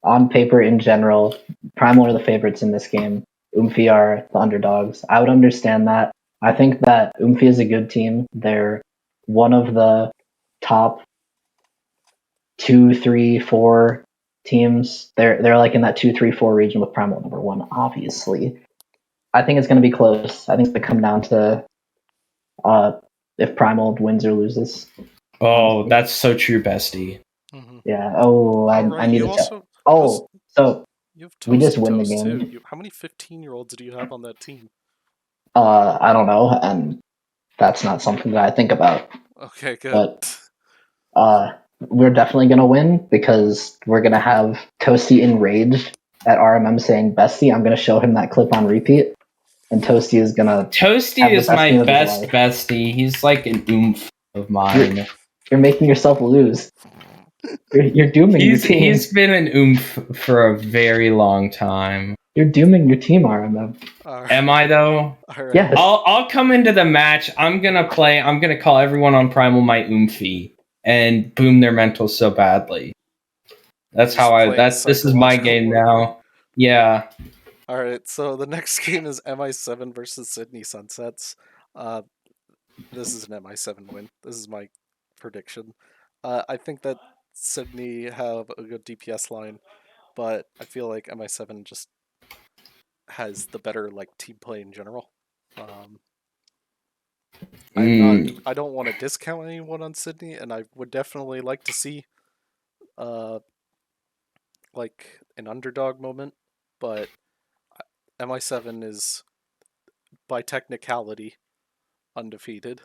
C: on paper in general, Primal are the favorites in this game. Oomphy are the underdogs. I would understand that. I think that Oomphy is a good team. They're one of the top 2, 3, 4 teams. They're like in that 2, 3, 4 region with Primal number 1, obviously. I think it's going to be close. I think it's going to come down to if Primal wins or loses.
D: Oh, that's so true, bestie.
A: Mm-hmm.
C: Yeah. Oh, I need to tell. Oh, so we just win the game.
A: How many 15-year-olds do you have on that team?
C: I don't know, and that's not something that I think about.
A: Okay, good.
C: But we're definitely gonna win because we're gonna have Toasty enraged at RMM saying "Bestie." I'm gonna show him that clip on repeat, and Toasty is gonna.
D: Toasty is my best bestie. He's like an oomph of mine.
C: You're making yourself lose. You're dooming your team.
D: He's been an oomph for a very long time.
C: You're dooming your team, RMM.
A: Right.
D: Am I though?
A: Right.
C: Yes.
D: I'll come into the match. I'm gonna call everyone on Primal my oomphy and boom their mentals so badly. That's
A: Just
D: how I.
A: playing
D: This is my
A: psychological
D: game
A: warfare.
D: now. Yeah.
A: All right, so the next game is MI7 versus Sydney Sunsets. This is an MI7 win. This is my prediction. I think that Sydney have a good DPS line, but I feel like MI7 just has the better like team play in general. I don't want to discount anyone on Sydney, and I would definitely like to see like an underdog moment, but MI7 is by technicality undefeated.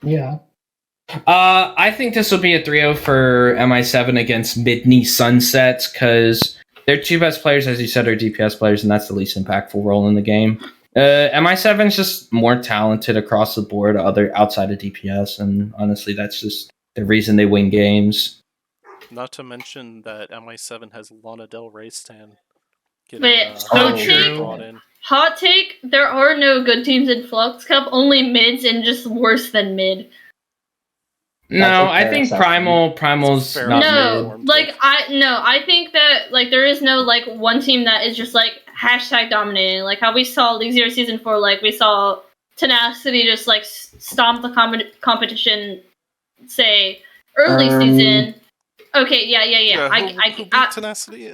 C: Yeah.
D: I think this will be a 3-0 for MI7 against Midney Sunsets because their two best players, as you said, are DPS players, and that's the least impactful role in the game. MI7 is just more talented across the board, outside of DPS, and honestly, that's just the reason they win games.
A: Not to mention that MI7 has Lana Del Rey stan.
B: Wait,
A: Brought in.
B: hot take, there are no good teams in Flux Cup, only mids and just worse than mid.
D: No, I think Primal's not
B: No,
D: mid.
B: like I think that like there is no like one team that is just like hashtag dominating. Like how we saw League Zero Season 4, like we saw Tenacity just like stomp the competition, say early season. Okay, yeah.
A: Who beat Tenacity?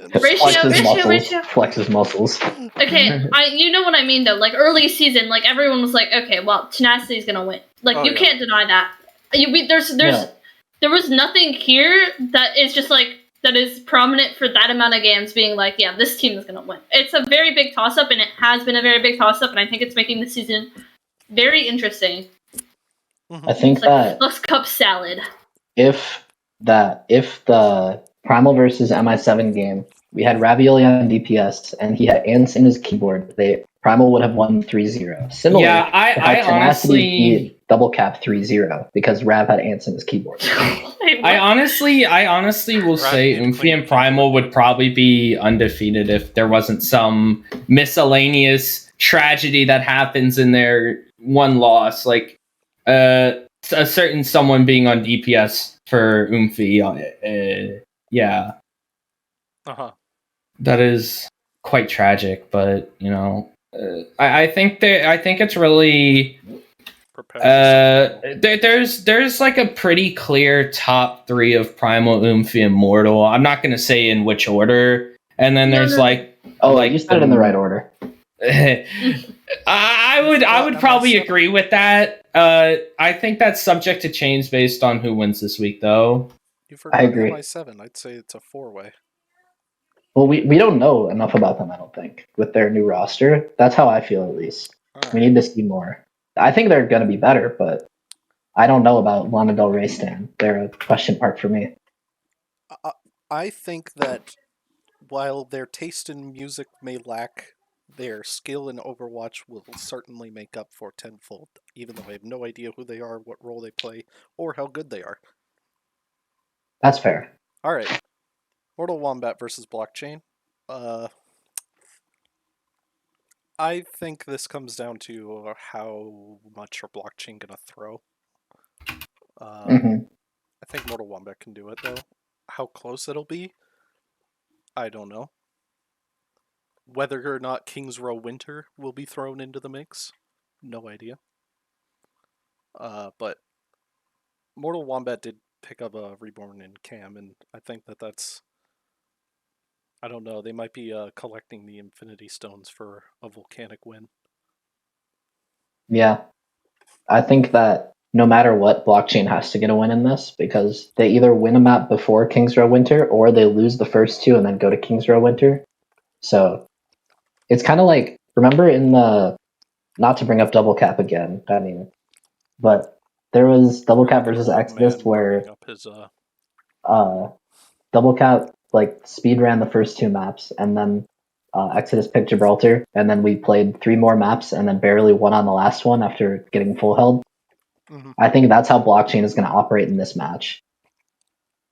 C: Flex's muscles.
B: Okay, you know what I mean though. Like early season, like everyone was like, okay, well, Tenacity's gonna win. Like you can't deny that. There was nothing here that is just like that is prominent for that amount of games being like, yeah, this team is gonna win. It's a very big toss up, and it has been a very big toss up, and I think it's making the season very interesting.
C: I think
B: it's like Flux Cup salad.
C: If the Primal versus MI7 game, we had Ravioli on DPS and he had Ants in his keyboard, Primal would have won 3-0. Similarly,
D: I honestly
C: beat Double Cap 3-0 because Rav had Ants in his keyboard.
D: I honestly will say Umphy and Primal would probably be undefeated if there wasn't some miscellaneous tragedy that happens in their one loss, like a certain someone being on DPS for Umphy. Yeah. That is quite tragic, but you know, I think it's really there's like a pretty clear top 3 of Primal, Umphy, and Mortal. I'm not gonna say in which order, and then there's
C: you said it in the right order.
D: I would probably agree with that. I think that's subject to change based on who wins this week, though.
C: I agree.
A: MI7, I'd say it's a 4-way.
C: Well, we don't know enough about them, I don't think, with their new roster. That's how I feel, at least. Right. We need to see more. I think they're going to be better, but I don't know about Lana Del Rey stan. They're a question mark for me.
A: I think that while their taste in music may lack, their skill in Overwatch will certainly make up for tenfold, even though I have no idea who they are, what role they play, or how good they are.
C: That's fair.
A: All right. Mortal Wombat versus Blockchain. I think this comes down to how much are Blockchain gonna throw. I think Mortal Wombat can do it, though. How close it'll be, I don't know. Whether or not King's Row Winter will be thrown into the mix, no idea. But Mortal Wombat did pick up a Reborn in Cam, and I think that's... I don't know, they might be collecting the Infinity Stones for a volcanic win.
C: Yeah. I think that no matter what, Blockchain has to get a win in this, because they either win a map before King's Row Winter, or they lose the first 2 and then go to King's Row Winter. So it's kind of like, remember in the, not to bring up Double Cap again, but there was Double Cap versus Exodus where Double Cap speed ran the first 2 maps, and then Exodus picked Gibraltar, and then we played 3 more maps and then barely won on the last one after getting full held. I think that's how Blockchain is going to operate in this match,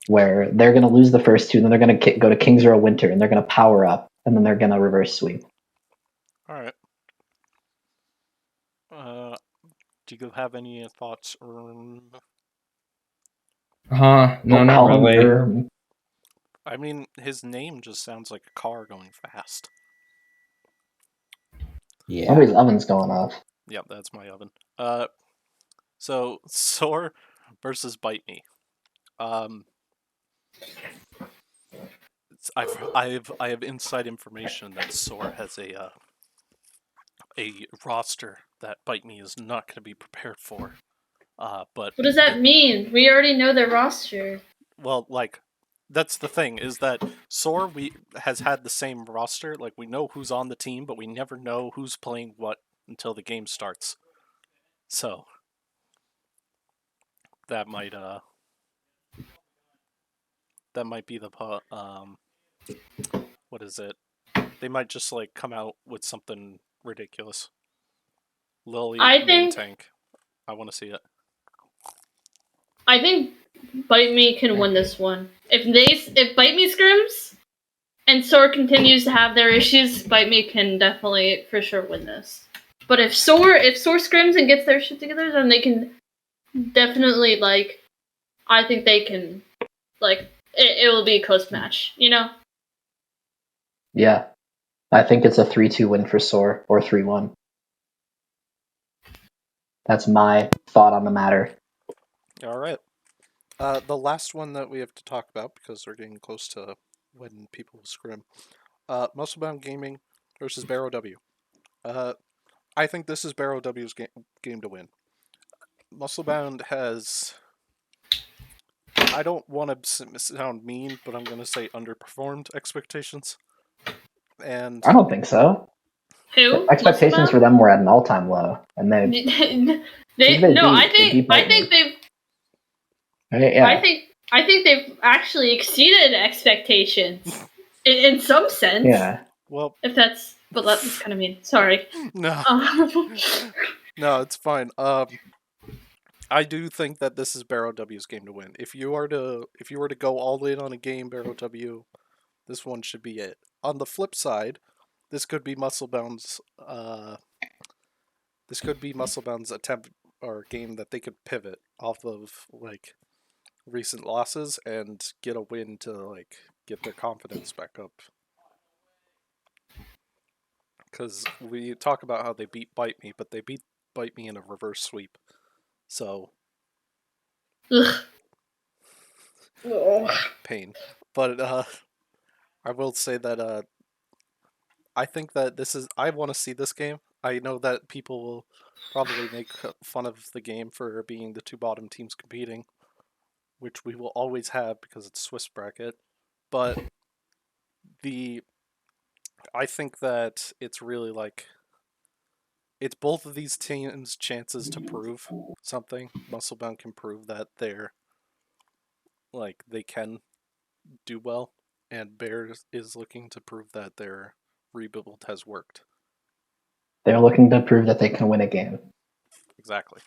C: where they're going to lose the first 2, then they're going to go to King's Row Winter, and they're going to power up, and then they're going to reverse sweep.
A: All right. Do you have any thoughts,
D: No,
C: Don't
D: not
C: call him
D: really.
C: Germ.
A: I mean, his name just sounds like a car going fast.
D: Yeah.
C: Somebody's oven's going off.
A: Yep, that's my oven. So Soar versus Bite Me. I have inside information that Soar has a roster that Bite Me is not going to be prepared for. But
B: What does that mean? We already know their roster.
A: well, like that's the thing is that Soar has had the same roster. Like we know who's on the team, but we never know who's playing what until the game starts. So that might be the what is it? They might just like come out with something ridiculous. Lily main tank. I want to see it.
B: I think Bite Me can win this one. If Bite Me scrims and Soar continues to have their issues, Bite Me can definitely for sure win this. But if Soar scrims and gets their shit together, then they can definitely I think they can it will be a close match, you know?
C: Yeah. I think it's a 3-2 win for Soar, or 3-1. That's my thought on the matter.
A: All right. The last one that we have to talk about, because we're getting close to when people scrim. Musclebound Gaming versus Barrow W. I think this is Barrow W's game to win. Musclebound has... I don't want to sound mean, but I'm going to say underperformed expectations. And
C: I don't think so.
B: Who?
C: The expectations for them were at an all-time low, and
B: I think they've actually exceeded expectations in some sense.
C: Yeah.
A: Well,
B: that's kind of mean. Sorry.
A: No. No, it's fine. I do think that this is Barrow W's game to win. If you were to go all in on a game, Barrow W, this one should be it. On the flip side, this could be Musclebound's attempt or game that they could pivot off of like recent losses and get a win to like get their confidence back up. Because we talk about how they beat Bite Me, but they beat Bite Me in a reverse sweep. So pain. But I will say that I think that I want to see this game. I know that people will probably make fun of the game for being the two bottom teams competing, which we will always have because it's Swiss bracket. But I think that it's really like it's both of these teams' chances to prove something. Musclebound can prove that they can do well, and Bears is looking to prove that their rebuild has worked.
C: They're looking to prove that they can win a game.
A: Exactly.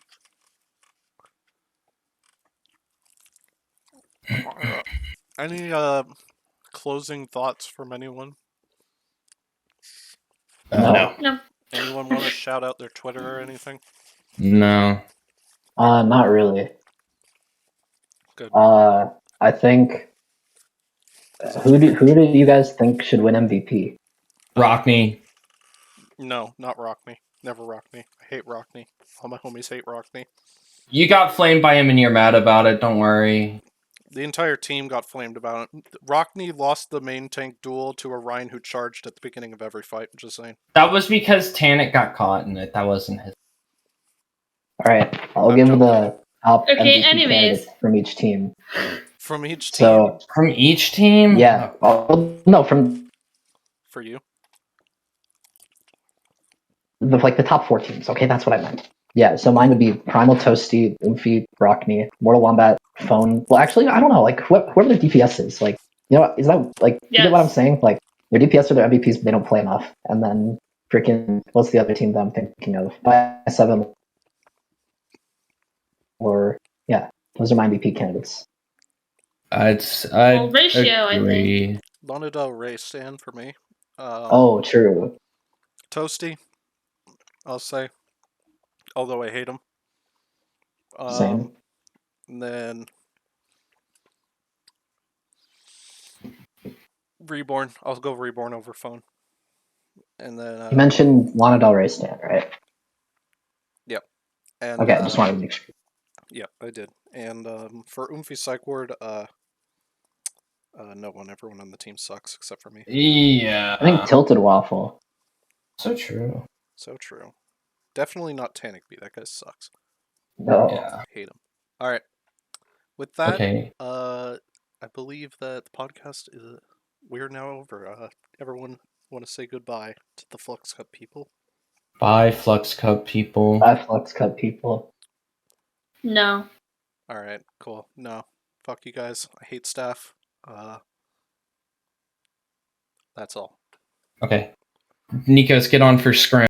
A: Any closing thoughts from anyone?
B: No.
A: Anyone want to shout out their Twitter or anything?
D: No.
C: Not really.
A: Good.
C: I think who do you guys think should win MVP?
D: Rockney.
A: No, not Rockney. Never Rockney. I hate Rockney. All my homies hate Rockney.
D: You got flamed by him and you're mad about it. Don't worry.
A: The entire team got flamed about it. Rockney lost the main tank duel to a Ryan who charged at the beginning of every fight. I'm just saying.
D: That was because Tanit got caught in it. That wasn't his.
C: All right, I'll give the top MVP candidates from each team.
A: From each team?
C: So,
D: from each team?
C: Yeah. No, from...
A: For you?
C: The top 4 teams. Okay, that's what I meant. Yeah, so mine would be Primal Toasty, Oomphy, Rockney, Mortal Wombat, Phone. Well, actually, I don't know. Like, whoever their DPS is. Like, you know, is that, like, you get what I'm saying? Like, their DPS are their MVPs, but they don't play enough. And then, freaking, what's the other team that I'm thinking of? 7. Or, yeah, those are my MVP candidates.
D: I'd
B: Ratio,
D: agree.
B: I think.
A: Lana Del Rey stand for me.
C: True.
A: Toasty, I'll say. Although I hate him.
C: Same.
A: And then Reborn. I'll go Reborn over phone. And then
C: You mentioned Lana Del Rey stand, right?
A: Yep. And,
C: Okay, I just wanted to make sure.
A: Yeah, I did. And for Oomphy Psych Ward, no one. Everyone on the team sucks except for me.
D: Yeah.
C: I think Tilted Waffle.
D: So true.
A: So true. Definitely not Tanic B. That guy sucks.
C: No.
D: Yeah.
A: Hate him. All right. With that,
D: Okay.
A: I believe that the podcast is we're now over. Everyone want to say goodbye to the Flux Cup people?
D: Bye, Flux Cup people.
C: Bye, Flux Cup people.
B: No.
A: All right, cool. No, fuck you guys. I hate staff. That's all.
D: Okay. Nikos, get on for scrim.